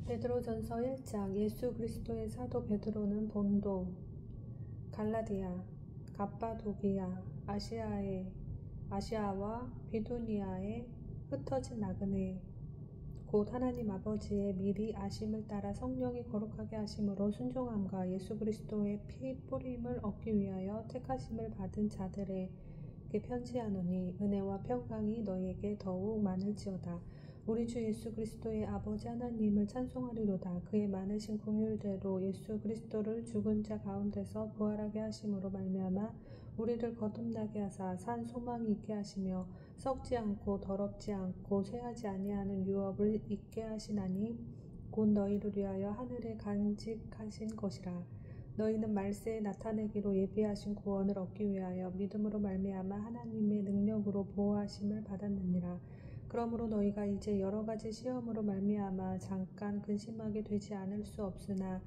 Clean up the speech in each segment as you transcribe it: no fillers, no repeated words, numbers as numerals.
베드로전서 1장. 예수 그리스도의 사도 베드로는 본도, 갈라디아, 갑바도기아, 아시아와 비두니아에 흩어진 나그네, 곧 하나님 아버지의 미리 아심을 따라 성령이 거룩하게 하심으로 순종함과 예수 그리스도의 피 뿌림을 얻기 위하여 택하심을 받은 자들에게 편지하노니, 은혜와 평강이 너희에게 더욱 많을지어다. 우리 주 예수 그리스도의 아버지 하나님을 찬송하리로다. 그의 많으신 긍휼대로 예수 그리스도를 죽은 자 가운데서 부활하게 하심으로 말미암아 우리를 거듭나게 하사 산 소망이 있게 하시며 썩지 않고 더럽지 않고 쇠하지 아니하는 유업을 있게 하시나니, 곧 너희를 위하여 하늘에 간직하신 것이라. 너희는 말세에 나타내기로 예비하신 구원을 얻기 위하여 믿음으로 말미암아 하나님의 능력으로 보호하심을 받았느니라. 그러므로 너희가 이제 여러 가지 시험으로 말미암아 잠깐 근심하게 되지 않을 수 없으나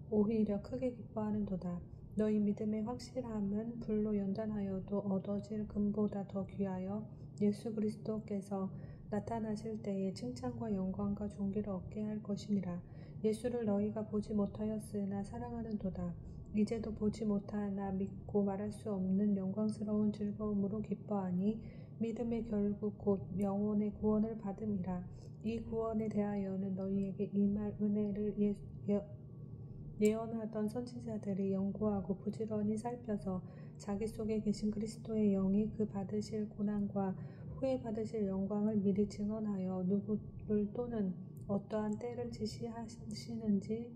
오히려 크게 기뻐하는도다. 너희 믿음의 확실함은 불로 연단하여도 얻어질 금보다 더 귀하여 예수 그리스도께서 나타나실 때에 칭찬과 영광과 존귀를 얻게 할 것이니라. 예수를 너희가 보지 못하였으나 사랑하는도다. 이제도 보지 못하나 믿고 말할 수 없는 영광스러운 즐거움으로 기뻐하니, 믿음의 결국 곧 영혼의 구원을 받음이라. 이 구원에 대하여는 너희에게 임할 은혜를 예언하던 선지자들이 연구하고 부지런히 살펴서 자기 속에 계신 그리스도의 영이 그 받으실 고난과 후에 받으실 영광을 미리 증언하여 누구를 또는 어떠한 때를 지시하시는지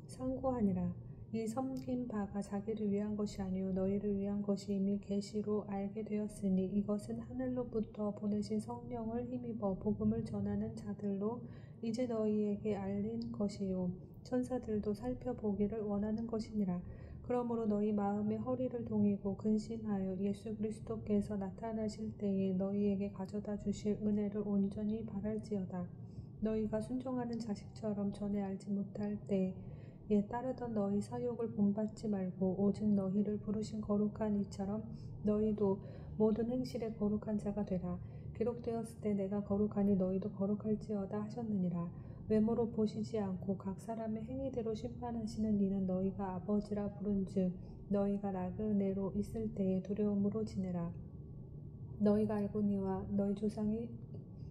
상고하니라. 이 섬긴 바가 자기를 위한 것이 아니요 너희를 위한 것이 이미 계시로 알게 되었으니, 이것은 하늘로부터 보내신 성령을 힘입어 복음을 전하는 자들로 이제 너희에게 알린 것이요 천사들도 살펴보기를 원하는 것이니라. 그러므로 너희 마음의 허리를 동이고 근신하여 예수 그리스도께서 나타나실 때에 너희에게 가져다 주실 은혜를 온전히 바랄지어다. 너희가 순종하는 자식처럼 전에 알지 못할 때에 따르던 너희 사욕을 본받지 말고 오직 너희를 부르신 거룩한 이처럼 너희도 모든 행실에 거룩한 자가 되라. 기록되었을 때 내가 거룩하니 너희도 거룩할지어다 하셨느니라. 외모로 보시지 않고 각 사람의 행위대로 심판하시는 이는 너희가 아버지라 부른즉 너희가 나그네로 있을 때에 두려움으로 지내라. 너희가 알거니와 너희 조상이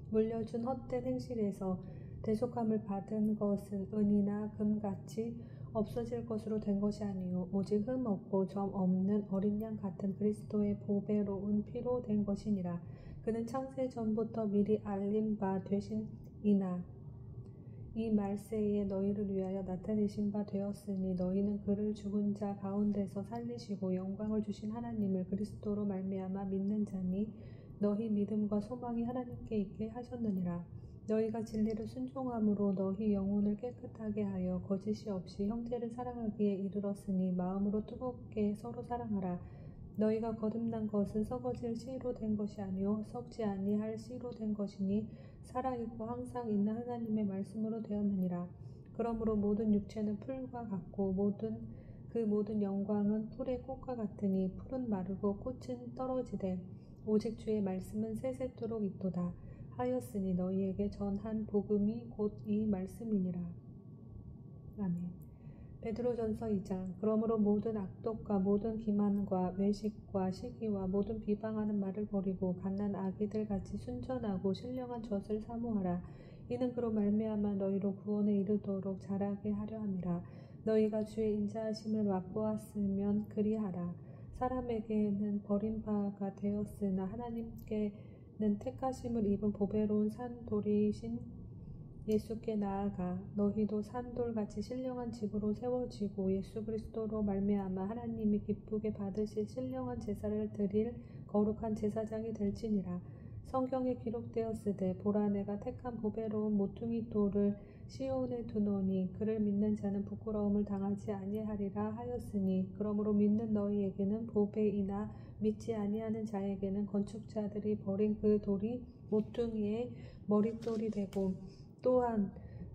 물려준 헛된 행실에서 대속함을 받은 것은 은이나 금같이 없어질 것으로 된 것이 아니요 오직 흠 없고 점 없는 어린 양 같은 그리스도의 보배로운 피로 된 것이니라. 그는 창세 전부터 미리 알린 바 되신 이나 이 말세에 너희를 위하여 나타내신 바 되었으니, 너희는 그를 죽은 자 가운데서 살리시고 영광을 주신 하나님을 그리스도로 말미암아 믿는 자니, 너희 믿음과 소망이 하나님께 있게 하셨느니라. 너희가 진리를 순종함으로 너희 영혼을 깨끗하게 하여 거짓이 없이 형제를 사랑하기에 이르렀으니, 마음으로 뜨겁게 서로 사랑하라. 너희가 거듭난 것은 썩어질 씨로 된 것이 아니요 썩지 아니할 씨로 된 것이니, 살아있고 항상 있는 하나님의 말씀으로 되었느니라. 그러므로 모든 육체는 풀과 같고 모든 영광은 풀의 꽃과 같으니, 풀은 마르고 꽃은 떨어지되 오직 주의 말씀은 세세토록 있도다 하였으니, 너희에게 전한 복음이 곧 이 말씀이니라. 아멘. 베드로전서 2장. 그러므로 모든 악독과 모든 기만과 외식과 시기와 모든 비방하는 말을 버리고 갓난 아기들 같이 순전하고 신령한 젖을 사모하라. 이는 그로 말미암아 너희로 구원에 이르도록 자라게 하려 함이라. 너희가 주의 인자하심을 맛보았으면 그리하라. 사람에게는 버림바가 되었으나 하나님께는 택하심을 입은 보배로운 산돌이신 예수께 나아가 너희도 산돌같이 신령한 집으로 세워지고 예수 그리스도로 말미암아 하나님이 기쁘게 받으실 신령한 제사를 드릴 거룩한 제사장이 될지니라. 성경에 기록되었으되 보라, 내가 택한 보배로운 모퉁이 돌을 시온에 두노니 그를 믿는 자는 부끄러움을 당하지 아니하리라 하였으니, 그러므로 믿는 너희에게는 보배이나 믿지 아니하는 자에게는 건축자들이 버린 그 돌이 모퉁이의 머릿돌이 되고 또한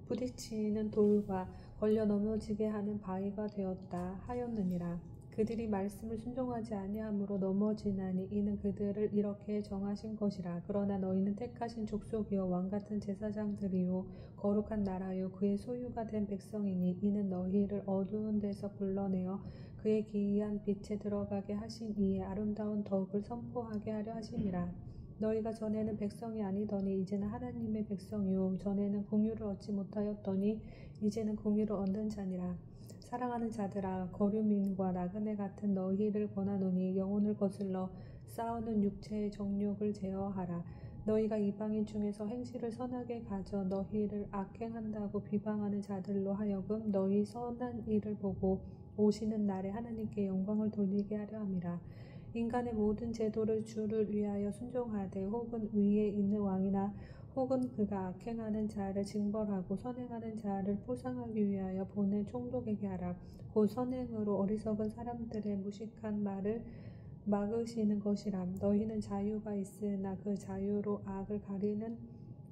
부딪히는 돌과 걸려 넘어지게 하는 바위가 되었다 하였느니라. 그들이 말씀을 순종하지 아니함으로 넘어지나니 이는 그들을 이렇게 정하신 것이라. 그러나 너희는 택하신 족속이요 왕같은 제사장들이요 거룩한 나라요 그의 소유가 된 백성이니 이는 너희를 어두운 데서 불러내어 그의 기이한 빛에 들어가게 하신 이의 아름다운 덕을 선포하게 하려 하심이라. 너희가 전에는 백성이 아니더니 이제는 하나님의 백성이요 전에는 공유를 얻지 못하였더니 이제는 공유를 얻는 자니라. 사랑하는 자들아, 거류민과 나그네 같은 너희를 권하노니 영혼을 거슬러 싸우는 육체의 정욕을 제어하라. 너희가 이방인 중에서 행실을 선하게 가져 너희를 악행한다고 비방하는 자들로 하여금 너희 선한 일을 보고 오시는 날에 하나님께 영광을 돌리게 하려 함이라. 인간의 모든 제도를 주를 위하여 순종하되 혹은 위에 있는 왕이나 혹은 그가 악행하는 자를 징벌하고 선행하는 자를 포상하기 위하여 보낸 총독에게 하라. 곧 선행으로 어리석은 사람들의 무식한 말을 막으시는 것이라. 너희는 자유가 있으나 그 자유로 악을 가리는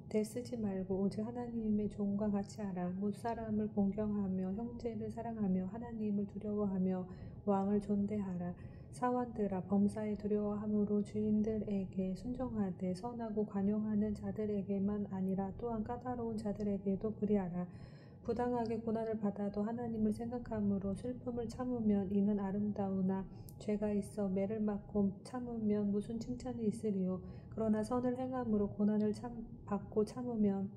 데 쓰지 말고 오직 하나님의 종과 같이 하라. 무사람을 공경하며 형제를 사랑하며 하나님을 두려워하며 왕을 존대하라. 사원들아, 범사에 두려워함으로 주인들에게 순종하되 선하고 관용하는 자들에게만 아니라 또한 까다로운 자들에게도 그리하라. 부당하게 고난을 받아도 하나님을 생각함으로 슬픔을 참으면 이는 아름다우나 죄가 있어 매를 맞고 참으면 무슨 칭찬이 있으리요. 그러나 선을 행함으로 고난을 받고 참으면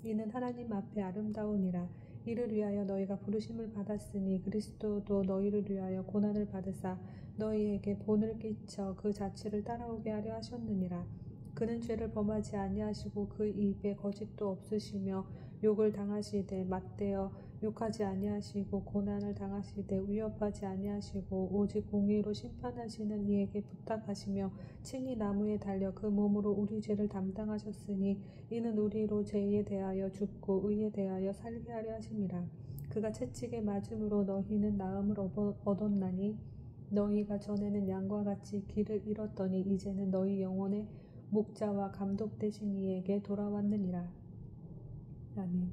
이는 하나님 앞에 아름다우니라. 이를 위하여 너희가 부르심을 받았으니 그리스도도 너희를 위하여 고난을 받으사 너희에게 본을 끼쳐 그 자취를 따라오게 하려 하셨느니라. 그는 죄를 범하지 아니하시고 그 입에 거짓도 없으시며 욕을 당하시되 맞대어 욕하지 아니하시고 고난을 당하시되 위협하지 아니하시고 오직 공의로 심판하시는 이에게 부탁하시며 친히 나무에 달려 그 몸으로 우리 죄를 담당하셨으니 이는 우리로 죄에 대하여 죽고 의에 대하여 살게 하려 하심이라. 그가 채찍에 맞음으로 너희는 나음을 얻었나니 너희가 전에는 양과 같이 길을 잃었더니 이제는 너희 영혼의 목자와 감독 되신 이에게 돌아왔느니라. 아멘.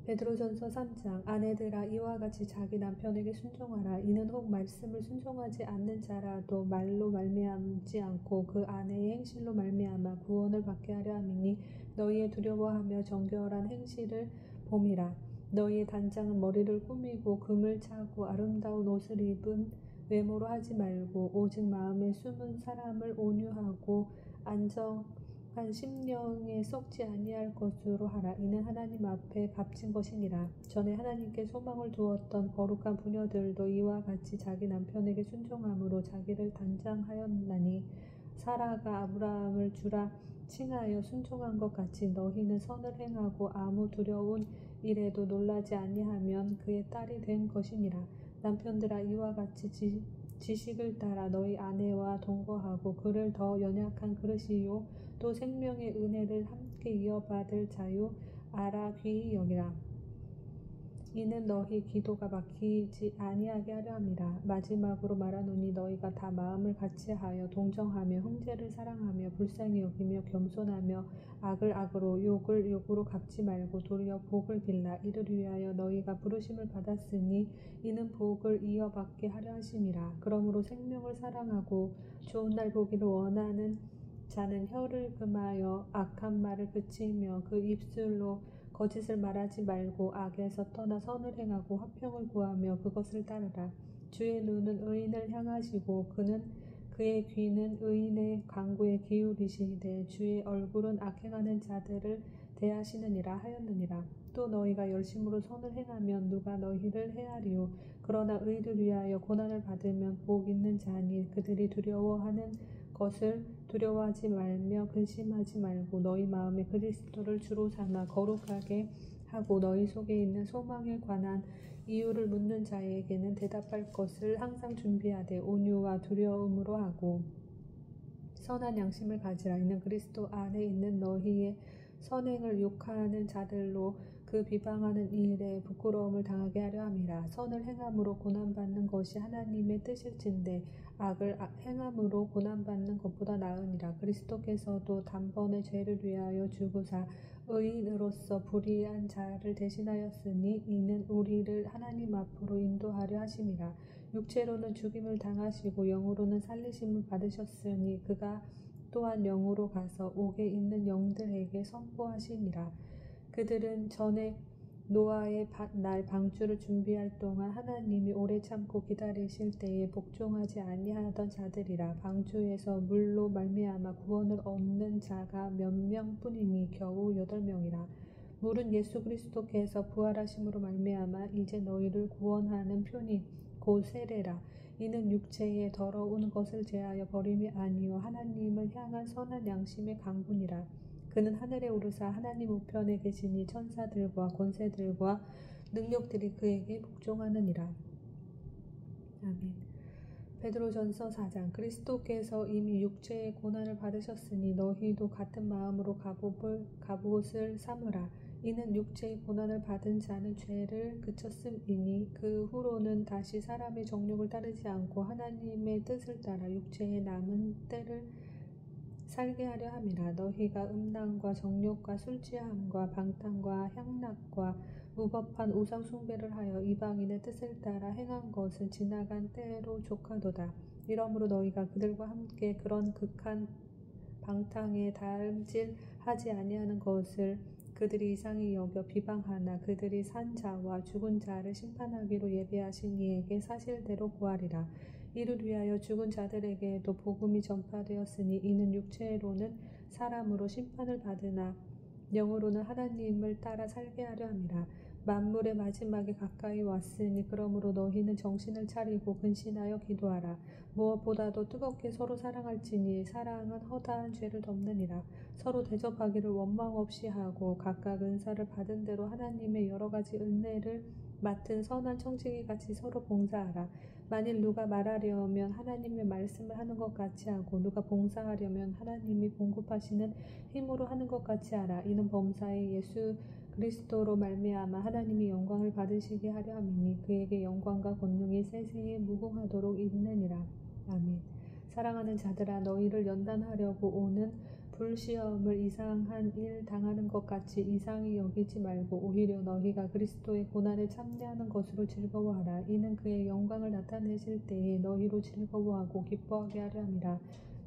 베드로전서 3장. 아내들아, 이와 같이 자기 남편에게 순종하라. 이는 혹 말씀을 순종하지 않는 자라도 말로 말미암지 않고 그 아내의 행실로 말미암아 구원을 받게 하려 함이니 너희의 두려워하며 정결한 행실을 봄이라. 너희의 단장은 머리를 꾸미고 금을 차고 아름다운 옷을 입은 외모로 하지 말고 오직 마음에 숨은 사람을 온유하고 안정한 심령에 썩지 아니할 것으로 하라. 이는 하나님 앞에 값진 것이니라. 전에 하나님께 소망을 두었던 거룩한 부녀들도 이와 같이 자기 남편에게 순종함으로 자기를 단장하였나니 사라가 아브라함을 주라 칭하여 순종한 것 같이 너희는 선을 행하고 아무 두려운 일에도 놀라지 아니하면 그의 딸이 된 것이니라. 남편들아, 이와 같이 지식을 따라 너희 아내와 동거하고 그를 더 연약한 그릇이요 또 생명의 은혜를 함께 이어받을 자요 알아 귀히 여기라. 이는 너희 기도가 막히지 아니하게 하려 함이라. 마지막으로 말하노니 너희가 다 마음을 같이하여 동정하며 형제를 사랑하며 불쌍히 여기며 겸손하며 악을 악으로 욕을 욕으로 갚지 말고 도리어 복을 빌라. 이를 위하여 너희가 부르심을 받았으니 이는 복을 이어받게 하려 하심이라. 그러므로 생명을 사랑하고 좋은 날 보기를 원하는 자는 혀를 금하여 악한 말을 그치며 그 입술로 거짓을 말하지 말고 악에서 떠나 선을 행하고 화평을 구하며 그것을 따르라. 주의 눈은 의인을 향하시고 그의 귀는 의인의 간구에 기울이시되 주의 얼굴은 악행하는 자들을 대하시느니라 하였느니라. 또 너희가 열심으로 선을 행하면 누가 너희를 해하리요. 그러나 의를 위하여 고난을 받으면 복 있는 자니 그들이 두려워하는 것을 두려워하지 말며 근심하지 말고 너희 마음에 그리스도를 주로 삼아 거룩하게 하고 너희 속에 있는 소망에 관한 이유를 묻는 자에게는 대답할 것을 항상 준비하되 온유와 두려움으로 하고 선한 양심을 가지라. 이는 그리스도 안에 있는 너희의 선행을 욕하는 자들로 그 비방하는 일에 부끄러움을 당하게 하려 함이라. 선을 행함으로 고난받는 것이 하나님의 뜻일진데 악을 행함으로 고난받는 것보다 나으니라. 그리스도께서도 단번에 죄를 위하여 죽으사 의인으로서 불의한 자를 대신하였으니 이는 우리를 하나님 앞으로 인도하려 하심이라. 육체로는 죽임을 당하시고 영으로는 살리심을 받으셨으니 그가 또한 영으로 가서 옥에 있는 영들에게 선포하시니라. 그들은 전에 노아의 날 방주를 준비할 동안 하나님이 오래 참고 기다리실 때에 복종하지 아니하던 자들이라. 방주에서 물로 말미암아 구원을 얻는 자가 몇 명뿐이니 겨우 8명이라. 물은 예수 그리스도께서 부활하심으로 말미암아 이제 너희를 구원하는 표니 곧 세례라. 이는 육체의 더러운 것을 제하여 버림이 아니요 하나님을 향한 선한 양심의 강분이라. 그는 하늘에 오르사 하나님 우편에 계시니 천사들과 권세들과 능력들이 그에게 복종하느니라. 아멘. 베드로전서 4장. 그리스도께서 이미 육체의 고난을 받으셨으니 너희도 같은 마음으로 갑옷을 삼으라. 이는 육체의 고난을 받은 자는 죄를 그쳤음이니 그 후로는 다시 사람의 정욕을 따르지 않고 하나님의 뜻을 따라 육체의 남은 때를 살게 하려 함이라. 너희가 음란과 정욕과 술취함과 방탕과 향락과 무법한 우상 숭배를 하여 이방인의 뜻을 따라 행한 것은 지나간 때로 족하도다. 이러므로 너희가 그들과 함께 그런 극한 방탕에 다름질하지 아니하는 것을 그들이 이상히 여겨 비방하나 그들이 산 자와 죽은 자를 심판하기로 예비하신 이에게 사실대로 구하리라. 이를 위하여 죽은 자들에게도 복음이 전파되었으니 이는 육체로는 사람으로 심판을 받으나 영으로는 하나님을 따라 살게 하려 함이라. 만물의 마지막이 가까이 왔으니 그러므로 너희는 정신을 차리고 근신하여 기도하라. 무엇보다도 뜨겁게 서로 사랑할지니 사랑은 허다한 죄를 덮느니라. 서로 대접하기를 원망 없이 하고 각각 은사를 받은 대로 하나님의 여러 가지 은혜를 맡은 선한 청지기 같이 서로 봉사하라. 만일 누가 말하려면 하나님의 말씀을 하는 것 같이 하고 누가 봉사하려면 하나님이 공급하시는 힘으로 하는 것 같이 하라. 이는 범사에 예수 그리스도로 말미암아 하나님이 영광을 받으시게 하려 함이니 그에게 영광과 권능이 세세에 무궁하도록 있느니라. 아멘. 사랑하는 자들아, 너희를 연단하려고 오는 불시험을 이상한 일 당하는 것 같이 이상히 여기지 말고 오히려 너희가 그리스도의 고난에 참여하는 것으로 즐거워하라. 이는 그의 영광을 나타내실 때에 너희로 즐거워하고 기뻐하게 하려 함이라.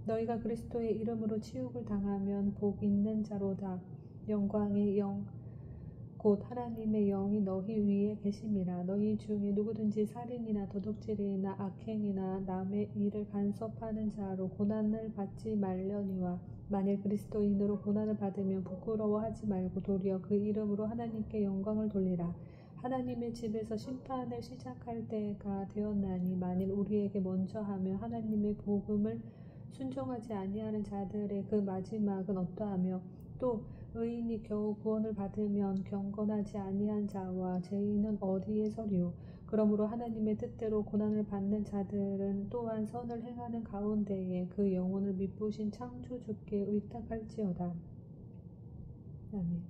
너희가 그리스도의 이름으로 치욕을 당하면 복 있는 자로다. 영광의 영 곧 하나님의 영이 너희 위에 계심이라. 너희 중에 누구든지 살인이나 도둑질이나 악행이나 남의 일을 간섭하는 자로 고난을 받지 말려니와 만일 그리스도인으로 고난을 받으면 부끄러워하지 말고 도리어 그 이름으로 하나님께 영광을 돌리라. 하나님의 집에서 심판을 시작할 때가 되었나니 만일 우리에게 먼저 하며 하나님의 복음을 순종하지 아니하는 자들의 그 마지막은 어떠하며 또 의인이 겨우 구원을 받으면 경건하지 아니한 자와 죄인은 어디에 서리요. 그러므로 하나님의 뜻대로 고난을 받는 자들은 또한 선을 행하는 가운데에 그 영혼을 미쁘신 창조주께 의탁할지어다. 아멘.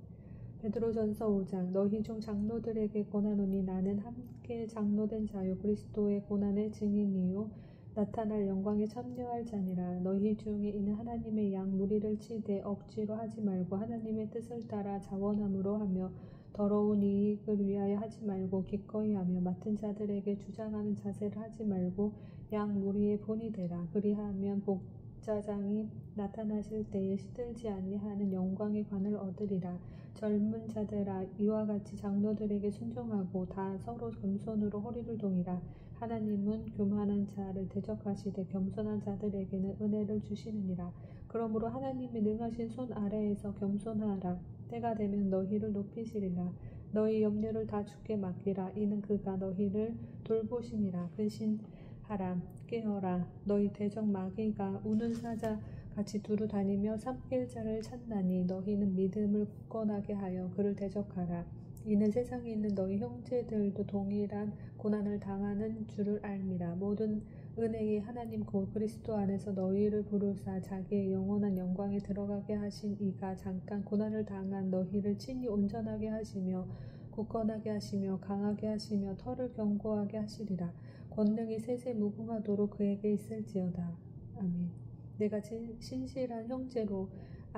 베드로전서 5장. 너희 중 장로들에게 권하노니 나는 함께 장로된 자요 그리스도의 고난의 증인이요 나타날 영광에 참여할 자니라. 너희 중에 있는 하나님의 양 무리를 치되 억지로 하지 말고 하나님의 뜻을 따라 자원함으로 하며 더러운 이익을 위하여 하지 말고 기꺼이 하며 맡은 자들에게 주장하는 자세를 하지 말고 양 무리의 본이 되라. 그리하면 복자장이 나타나실 때에 시들지 아니하는 영광의 관을 얻으리라. 젊은 자들아, 이와 같이 장로들에게 순종하고 다 서로 겸손으로 허리를 동이라. 하나님은 교만한 자를 대적하시되 겸손한 자들에게는 은혜를 주시느니라. 그러므로 하나님의 능하신 손 아래에서 겸손하라. 때가 되면 너희를 높이시리라. 너희 염려를 다 주께 맡기라. 이는 그가 너희를 돌보시니라. 근신하라. 깨어라. 너희 대적 마귀가 우는 사자 같이 두루 다니며 삼킬 자를 찾나니 너희는 믿음을 굳건하게 하여 그를 대적하라. 이는 세상에 있는 너희 형제들도 동일한 고난을 당하는 줄을 알미라. 모든 은혜의 하나님 곧 그리스도 안에서 너희를 부르사 자기의 영원한 영광에 들어가게 하신 이가 잠깐 고난을 당한 너희를 친히 온전하게 하시며 굳건하게 하시며 강하게 하시며 털을 견고하게 하시리라. 권능이 세세 무궁하도록 그에게 있을지어다. 아멘. 내가 신실한 형제로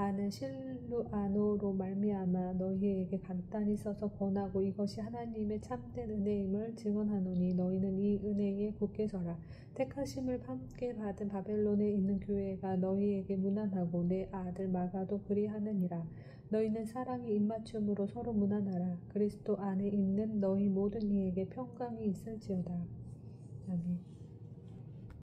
아는 실루아노로 말미암아 너희에게 간단히 써서 권하고 이것이 하나님의 참된 은혜임을 증언하노니 너희는 이 은혜에 굳게 서라. 택하심을 함께 받은 바벨론에 있는 교회가 너희에게 문안하고 내 아들 마가도 그리하느니라. 너희는 사랑의 입맞춤으로 서로 문안하라. 그리스도 안에 있는 너희 모든 이에게 평강이 있을지어다.